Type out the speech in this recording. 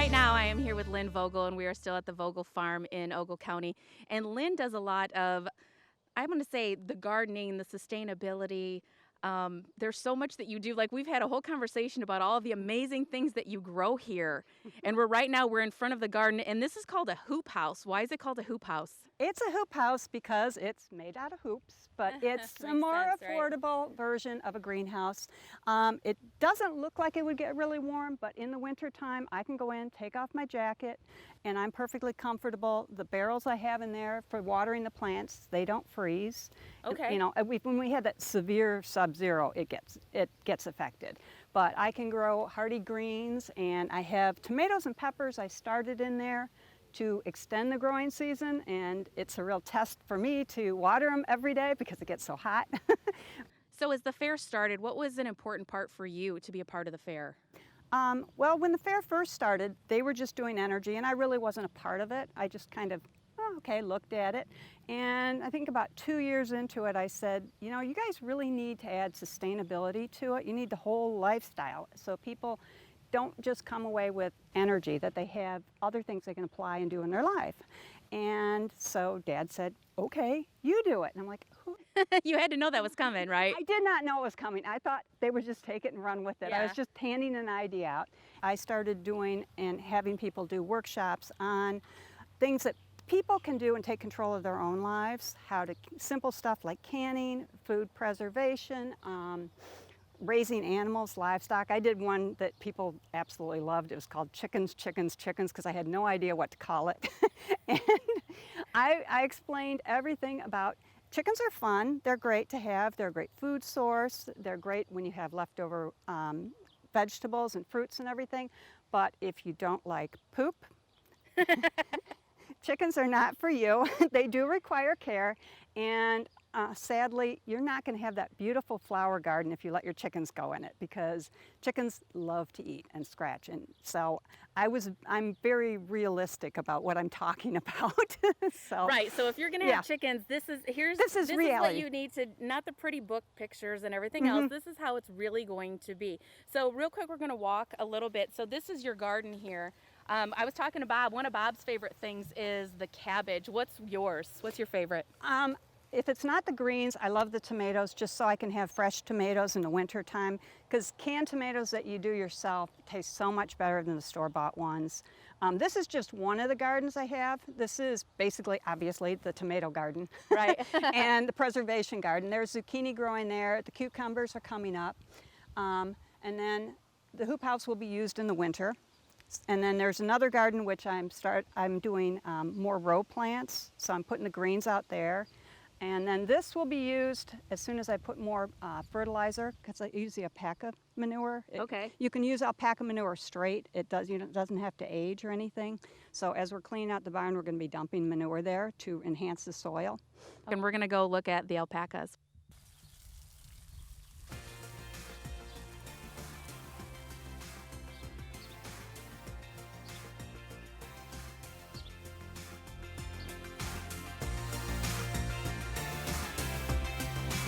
Right now, I am here with Lynn Vogel, and we are still at the Vogel Farm in Ogle County. And Lynn does a lot of, I'm going to say, the gardening, the sustainability. There's so much that you do. Like, we've had a whole conversation about all of the amazing things that you grow here. And we're in front of the garden, and this is called a hoop house. Why is it called a hoop house? It's a hoop house because it's made out of hoops, but it's a Makes more sense, right? affordable version of a greenhouse. It doesn't look like it would get really warm, but in the wintertime, I can go in, take off my jacket, and I'm perfectly comfortable. The barrels I have in there for watering the plants, they don't freeze. Okay. You know, when we had that severe sub-zero, it gets affected. But I can grow hardy greens, and I have tomatoes and peppers I started in there to extend the growing season, and it's a real test for me to water them every day because it gets so hot. So, as the fair started, what was an important part for you to be a part of the fair? Well, when the fair first started, they were just doing energy, and I really wasn't a part of it. I just kind of, looked at it. And I think about 2 years into it, I said, you know, you guys really need to add sustainability to it. You need the whole lifestyle. So people don't just come away with energy, that they have other things they can apply and do in their life. And so Dad said, okay, you do it. And I'm like, who? You had to know that was coming, right? I did not know it was coming. I thought they would just take it and run with it. I was Yeah. just handing an idea out. I started doing and having people do workshops on things that people can do and take control of their own lives, simple stuff like canning, food preservation, raising animals, livestock. I did one that people absolutely loved. It was called Chickens, Chickens, Chickens, because I had no idea what to call it. And I explained everything about chickens are fun. They're great to have. They're a great food source. They're great when you have leftover vegetables and fruits and everything. But if you don't like poop, chickens are not for you. They do require care, and sadly, you're not going to have that beautiful flower garden if you let your chickens go in it, because chickens love to eat and scratch. And so I'm very realistic about what I'm talking about. So, Right. So if you're going to have chickens, this is what reality. you need to, not the pretty book pictures and everything else. This is how it's really going to be. So real quick, we're going to walk a little bit. So this is your garden here. I was talking to Bob. One of Bob's favorite things is the cabbage. What's yours? What's your favorite? If it's not the greens, I love the tomatoes, just so I can have fresh tomatoes in the winter time, because canned tomatoes that you do yourself taste so much better than the store-bought ones. This is just one of the gardens I have. This is basically, obviously, the tomato garden, Right. and the preservation garden. There's zucchini growing there. The cucumbers are coming up. And then the hoop house will be used in the winter. And then there's another garden which I'm doing more row plants, so I'm putting the greens out there. And then this will be used as soon as I put more fertilizer, because I use the alpaca manure. Okay. You can use alpaca manure straight. It doesn't have to age or anything. So as we're cleaning out the barn, we're going to be dumping manure there to enhance the soil. And we're going to go look at the alpacas.